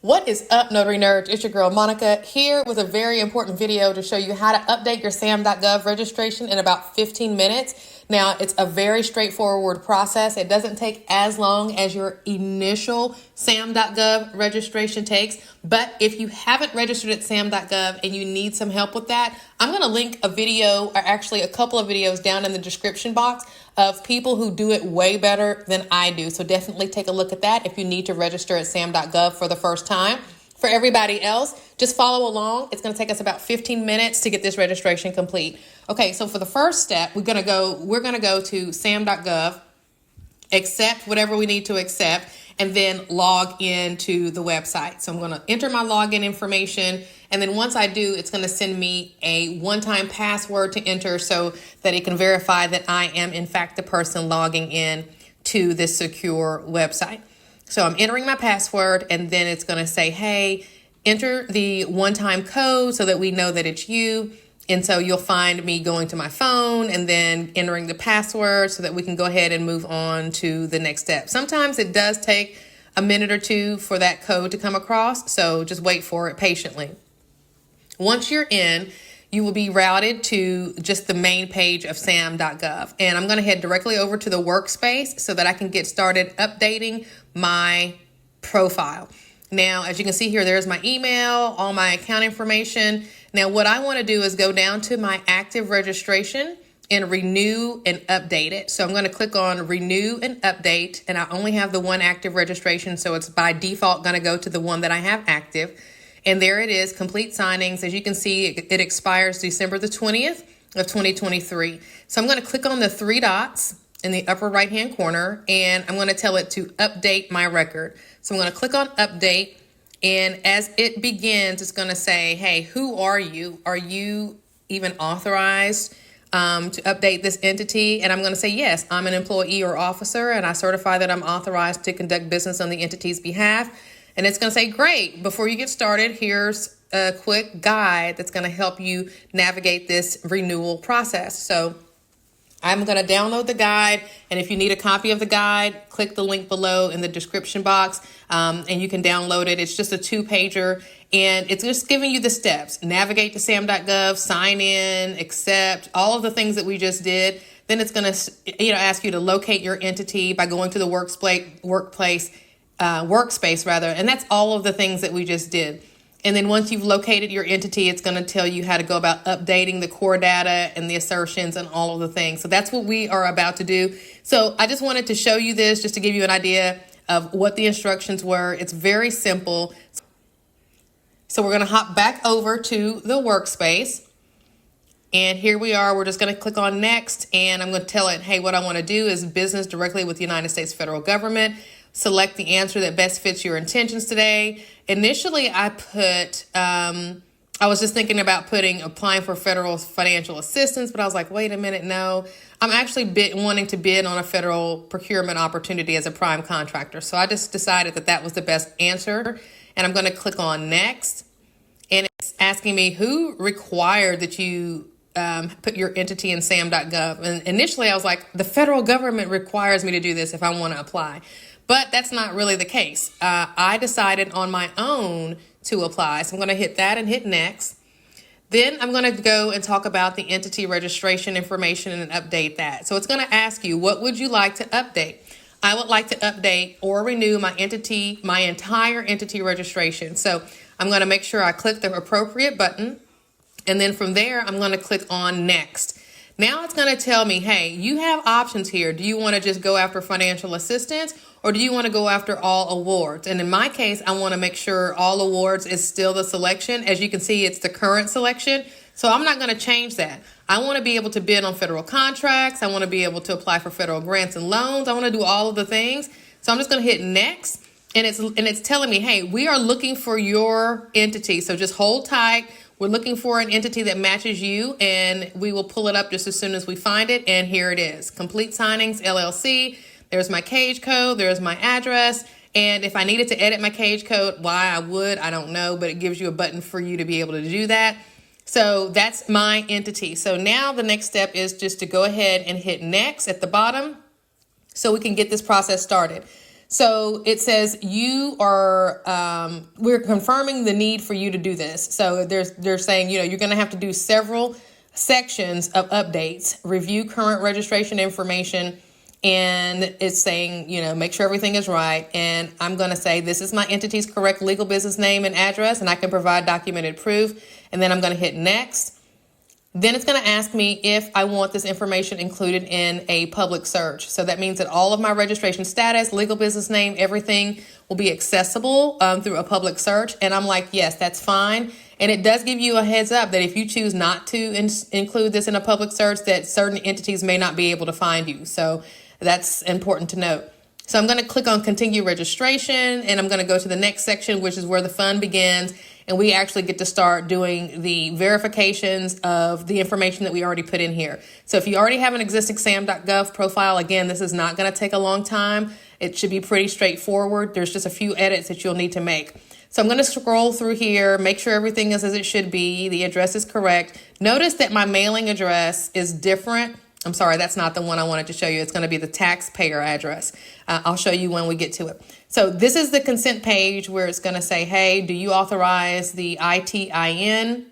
What is up, Notary Nerds? It's your girl, Monica, here with a very important video to show you how to update your SAM.gov registration in about 15 minutes. Now, it's a very straightforward process. It doesn't take as long as your initial SAM.gov registration takes. But if you haven't registered at SAM.gov and you need some help with that, I'm going to link a video, or actually a couple of videos down in the description box of people who do it way better than I do. So definitely take a look at that if you need to register at SAM.gov for the first time. For everybody else, just follow along. It's going to take us about 15 minutes to get this registration complete. Okay, so for the first step, we're going to go to SAM.gov, accept whatever we need to accept, and then log into the website. So I'm going to enter my login information, and then once I do, it's going to send me a one-time password to enter so that it can verify that I am in fact the person logging in to this secure website. So I'm entering my password, and then it's going to say, hey, enter the one-time code so that we know that it's you. And so you'll find me going to my phone and then entering the password so that we can go ahead and move on to the next step. Sometimes it does take a minute or two for that code to come across, so just wait for it patiently. Once you're in, you will be routed to just the main page of SAM.gov. And I'm going to head directly over to the workspace so that I can get started updating my profile. Now, as you can see here, there's my email, all my account information. Now, what I want to do is go down to my active registration and renew and update it. So I'm going to click on renew and update, and I only have the one active registration, so it's by default going to go to the one that I have active. And there it is, complete signings. As you can see, it expires December the 20th of 2023. So I'm going to click on the three dots in the upper right-hand corner, and I'm going to tell it to update my record. So I'm going to click on update, and as it begins, it's going to say, hey, who are you? Are you even authorized to update this entity? And I'm going to say, yes, I'm an employee or officer, and I certify that I'm authorized to conduct business on the entity's behalf. And it's going to say, great, before you get started, here's a quick guide that's going to help you navigate this renewal process. So I'm going to download the guide, and if you need a copy of the guide, click the link below in the description box, and you can download it. It's just a 2-pager, and it's just giving you the steps. Navigate to SAM.gov, sign in, accept, all of the things that we just did. Then it's going to ask you to locate your entity by going to the workspace, and that's all of the things that we just did. And then once you've located your entity, it's going to tell you how to go about updating the core data and the assertions and all of the things. So that's what we are about to do. So I just wanted to show you this just to give you an idea of what the instructions were. It's very simple. So we're going to hop back over to the workspace. And here we are. We're just going to click on next, and I'm going to tell it, hey, what I want to do is business directly with the United States federal government. Select the answer that best fits your intentions today. Initially, I was just thinking about applying for federal financial assistance, but I was like, wait a minute, no. I'm actually wanting to bid on a federal procurement opportunity as a prime contractor. So I just decided that was the best answer. And I'm going to click on next. And it's asking me who required that you put your entity in SAM.gov. And initially, I was like, the federal government requires me to do this if I want to apply. But that's not really the case. I decided on my own to apply. So I'm going to hit that and hit next. Then I'm going to go and talk about the entity registration information and update that. So it's going to ask you, what would you like to update? I would like to update or renew my entire entity registration. So I'm going to make sure I click the appropriate button. And then from there, I'm going to click on next. Now it's going to tell me, hey, you have options here. Do you want to just go after financial assistance, or do you want to go after all awards? And in my case, I want to make sure all awards is still the selection. As you can see, it's the current selection. So I'm not going to change that. I want to be able to bid on federal contracts. I want to be able to apply for federal grants and loans. I want to do all of the things. So I'm just going to hit next. And it's telling me, hey, we are looking for your entity. So just hold tight. We're looking for an entity that matches you, and we will pull it up just as soon as we find it. And here it is. Complete Signings, LLC. There's my cage code. There's my address. And if I needed to edit my cage code, why I would, I don't know, but it gives you a button for you to be able to do that. So that's my entity. So now the next step is just to go ahead and hit next at the bottom so we can get this process started. So it says you are, we're confirming the need for you to do this. So they're saying, you're going to have to do several sections of updates, review current registration information, and it's saying, make sure everything is right. And I'm going to say, this is my entity's correct legal business name and address, and I can provide documented proof. And then I'm going to hit next. Then it's going to ask me if I want this information included in a public search. So that means that all of my registration status, legal business name, everything will be accessible through a public search. And I'm like, yes, that's fine. And it does give you a heads up that if you choose not to include this in a public search, that certain entities may not be able to find you. So that's important to note. So I'm going to click on continue registration, and I'm going to go to the next section, which is where the fun begins. And we actually get to start doing the verifications of the information that we already put in here. So if you already have an existing SAM.gov profile, again, this is not going to take a long time. It should be pretty straightforward. There's just a few edits that you'll need to make. So I'm going to scroll through here, make sure everything is as it should be. The address is correct. Notice that my mailing address is different. I'm sorry, that's not the one I wanted to show you. It's going to be the taxpayer address. I'll show you when we get to it. So this is the consent page where it's going to say, hey, do you authorize the ITIN?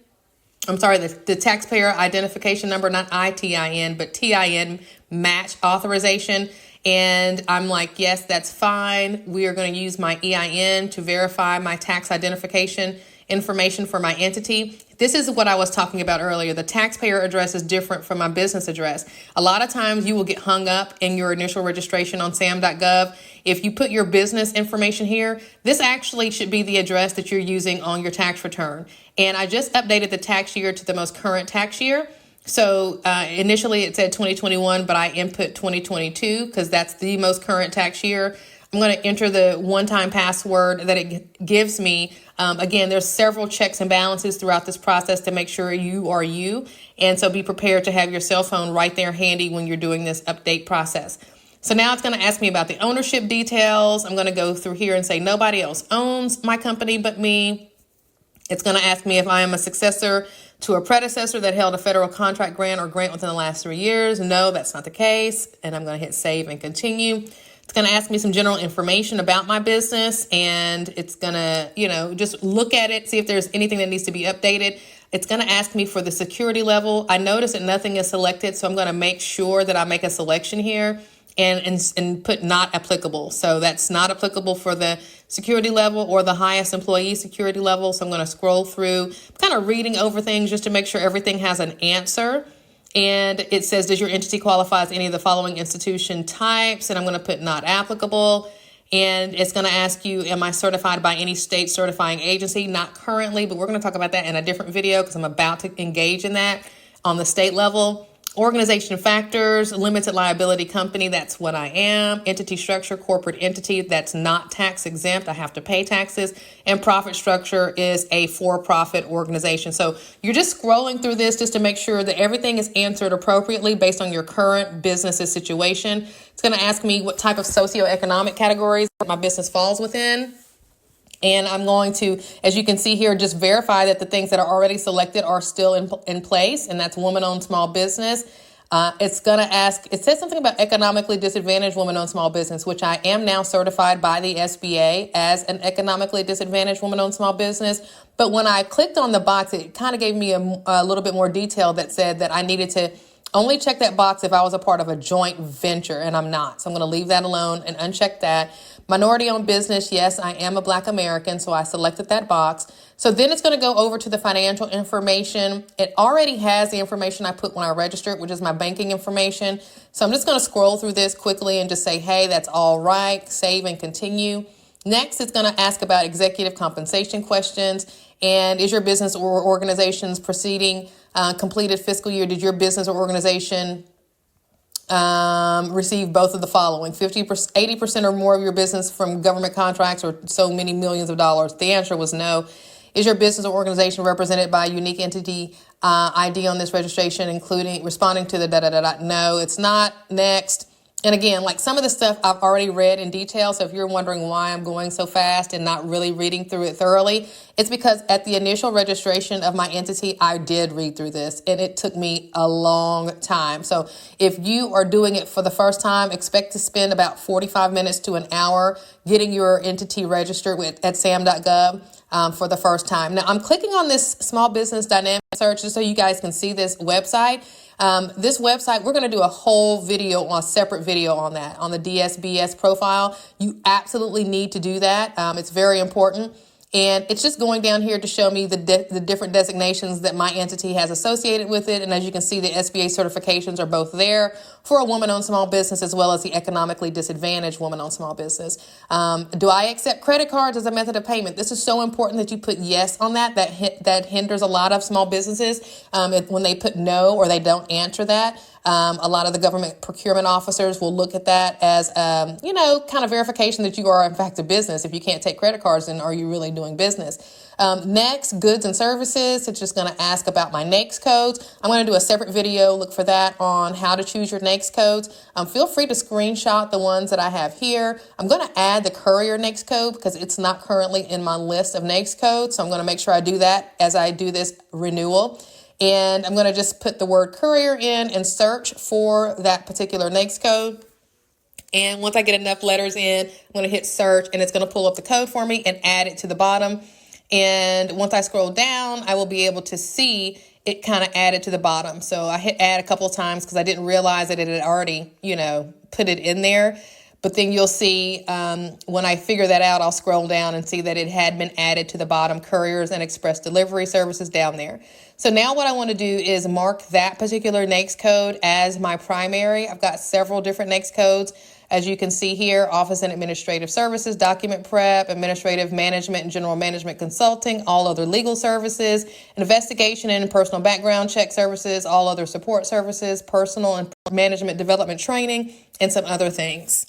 I'm sorry, the taxpayer identification number, not ITIN, but TIN match authorization. And I'm like, yes, that's fine. We are going to use my EIN to verify my tax identification information for my entity. This is what I was talking about earlier. The taxpayer address is different from my business address. A lot of times you will get hung up in your initial registration on SAM.gov. If you put your business information here, this actually should be the address that you're using on your tax return. And I just updated the tax year to the most current tax year. So initially it said 2021, but I input 2022 because that's the most current tax year. I'm going to enter the one-time password that it gives me. Again, there's several checks and balances throughout this process to make sure you are you. And so be prepared to have your cell phone right there handy when you're doing this update process. So now it's going to ask me about the ownership details. I'm going to go through here and say nobody else owns my company but me. It's going to ask me if I am a successor to a predecessor that held a federal contract grant or grant within the last 3 years. No, that's not the case. And I'm going to hit save and continue. It's going to ask me some general information about my business, and it's going to, just look at it, see if there's anything that needs to be updated. It's going to ask me for the security level. I notice that nothing is selected, so I'm going to make sure that I make a selection here and put not applicable. So that's not applicable for the security level or the highest employee security level. So I'm going to scroll through, kind of reading over things just to make sure everything has an answer. And it says, does your entity qualify as any of the following institution types? And I'm going to put not applicable. And it's going to ask you, am I certified by any state certifying agency? Not currently, but we're going to talk about that in a different video because I'm about to engage in that on the state level. Organization factors, limited liability company, that's what I am. Entity structure, corporate entity, that's not tax exempt. I have to pay taxes. And profit structure is a for-profit organization. So you're just scrolling through this just to make sure that everything is answered appropriately based on your current business's situation. It's going to ask me what type of socioeconomic categories my business falls within. And I'm going to, as you can see here, just verify that the things that are already selected are still in place. And that's woman-owned small business. It's going to ask, it says something about economically disadvantaged woman-owned small business, which I am now certified by the SBA as an economically disadvantaged woman-owned small business. But when I clicked on the box, it kind of gave me a little bit more detail that said that I needed to only check that box if I was a part of a joint venture, and I'm not. So I'm going to leave that alone and uncheck that. Minority-owned business, yes, I am a Black American, so I selected that box. So then it's going to go over to the financial information. It already has the information I put when I registered, which is my banking information. So I'm just going to scroll through this quickly and just say, hey, that's all right, save and continue. Next, it's going to ask about executive compensation questions. And is your business or organization's proceeding completed fiscal year? Did your business or organization receive both of the following: 50%, 80% or more of your business from government contracts or so many millions of dollars? The answer was no. Is your business or organization represented by a unique entity ID on this registration, including responding to the da-da-da-da? No, it's not. Next. And again, like some of the stuff I've already read in detail. So if you're wondering why I'm going so fast and not really reading through it thoroughly, it's because at the initial registration of my entity, I did read through this and it took me a long time. So if you are doing it for the first time, expect to spend about 45 minutes to an hour getting your entity registered at SAM.GOV for the first time. Now I'm clicking on this small business dynamic search just so you guys can see this website. This website, we're going to do a whole video a separate video on that, on the DSBS profile. You absolutely need to do that. It's very important. And it's just going down here to show me the different designations that my entity has associated with it. And as you can see, the SBA certifications are both there for a woman-owned small business as well as the economically disadvantaged woman-owned small business. Do I accept credit cards as a method of payment? This is so important that you put yes on that. That hinders a lot of small businesses when they put no or they don't answer that. A lot of the government procurement officers will look at that as, kind of verification that you are in fact a business. If you can't take credit cards, then are you really doing business? Next, goods and services. It's just going to ask about my NAICS codes. I'm going to do a separate video. Look for that on how to choose your NAICS codes. Feel free to screenshot the ones that I have here. I'm going to add the courier NAICS code because it's not currently in my list of NAICS codes. So I'm going to make sure I do that as I do this renewal. And I'm going to just put the word courier in and search for that particular NAICS code. And once I get enough letters in, I'm going to hit search and it's going to pull up the code for me and add it to the bottom. And once I scroll down, I will be able to see it kind of added to the bottom. So I hit add a couple of times because I didn't realize that it had already, put it in there. But then you'll see when I figure that out, I'll scroll down and see that it had been added to the bottom, couriers and express delivery services down there. So now what I want to do is mark that particular NAICS code as my primary. I've got several different NAICS codes. As you can see here, Office and Administrative Services, Document Prep, Administrative Management and General Management Consulting, all other legal services, investigation and personal background check services, all other support services, personal and management development training, and some other things.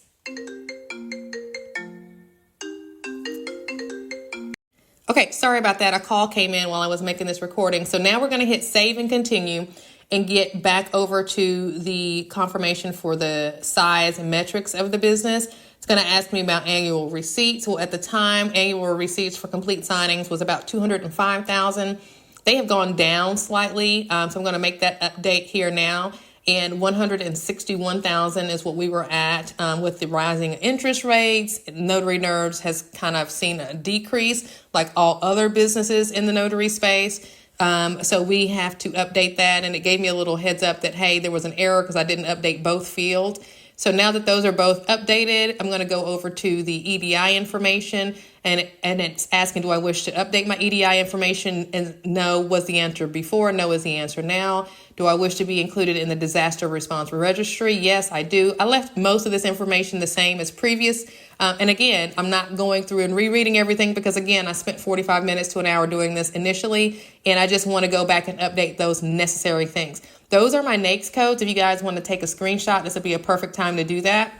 Okay, sorry about that. A call came in while I was making this recording. So now we're going to hit save and continue and get back over to the confirmation for the size and metrics of the business. It's going to ask me about annual receipts. Well, at the time, annual receipts for complete signings was about 205,000. They have gone down slightly. So I'm going to make that update here now. And 161,000 is what we were at with the rising interest rates. Notary Nerds has kind of seen a decrease like all other businesses in the notary space. So we have to update that. And it gave me a little heads up that, hey, there was an error because I didn't update both fields. So now that those are both updated, I'm going to go over to the EDI information and it's asking, do I wish to update my EDI information? And no was the answer before. No is the answer now. Do I wish to be included in the disaster response registry? Yes, I do. I left most of this information the same as previous. And again, I'm not going through and rereading everything because again, I spent 45 minutes to an hour doing this initially, and I just want to go back and update those necessary things. Those are my NAICS codes. If you guys want to take a screenshot, this would be a perfect time to do that.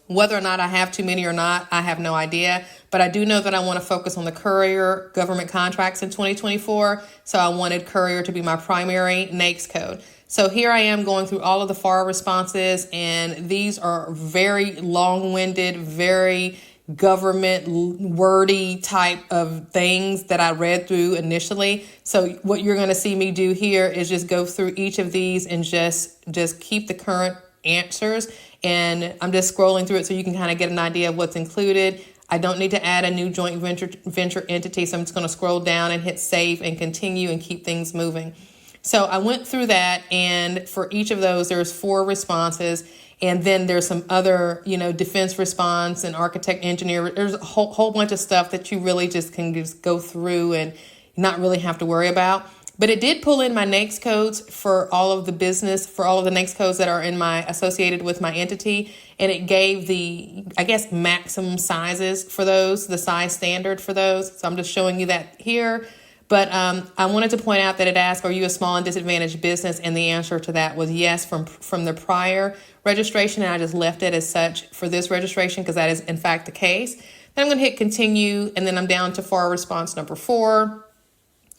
Whether or not I have too many or not, I have no idea. But I do know that I want to focus on the courier government contracts in 2024. So I wanted courier to be my primary NAICS code. So here I am going through all of the FAR responses, and these are very long-winded, very government wordy type of things that I read through initially. So what you're going to see me do here is just go through each of these and just keep the current answers. And I'm just scrolling through it so you can kind of get an idea of what's included. I don't need to add a new joint venture entity. So I'm just going to scroll down and hit save and continue and keep things moving. So I went through that, and for each of those, there's 4 responses. And then there's some other, defense response and architect engineer. There's a whole bunch of stuff that you really can just go through and not really have to worry about. But it did pull in my NAICS codes for all of the NAICS codes that are associated with my entity. And it gave the, maximum sizes for those, the size standard for those. So I'm just showing you that here. But I wanted to point out that it asked, are you a small and disadvantaged business? And the answer to that was yes from the prior registration. And I just left it as such for this registration because that is in fact the case. Then I'm going to hit continue. And then I'm down to FAR response number 4.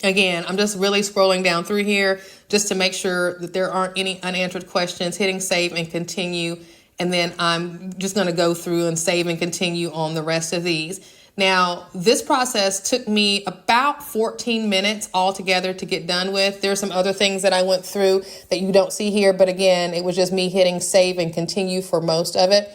Again, I'm just really scrolling down through here just to make sure that there aren't any unanswered questions, hitting save and continue. And then I'm just going to go through and save and continue on the rest of these. Now, this process took me about 14 minutes altogether to get done with. There's some other things that I went through that you don't see here, but again, it was just me hitting save and continue for most of it.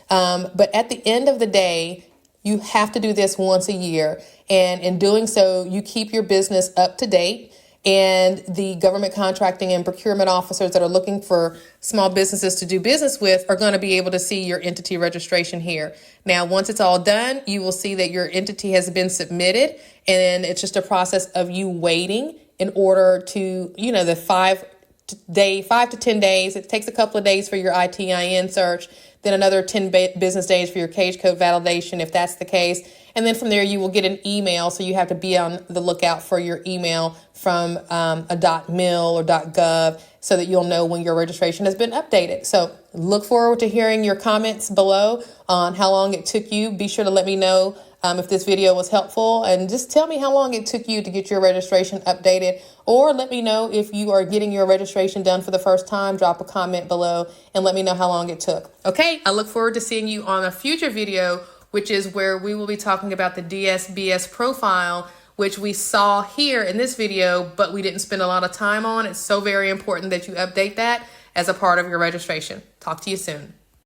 But at the end of the day, you have to do this once a year. And in doing so, you keep your business up to date. And the government contracting and procurement officers that are looking for small businesses to do business with are going to be able to see your entity registration here. Now, once it's all done, you will see that your entity has been submitted, and it's just a process of you waiting in order to, the 5 to 10 days. It takes a couple of days for your ITIN search, then another 10 business days for your cage code validation, if that's the case. And then from there, you will get an email. So you have to be on the lookout for your email from a .mil or .gov so that you'll know when your registration has been updated. So look forward to hearing your comments below on how long it took you. Be sure to let me know if this video was helpful, and just tell me how long it took you to get your registration updated, or let me know if you are getting your registration done for the first time. Drop a comment below and let me know how long it took. Okay, I look forward to seeing you on a future video, which is where we will be talking about the DSBS profile, which we saw here in this video, but we didn't spend a lot of time on. It's so very important that you update that as a part of your registration. Talk to you soon.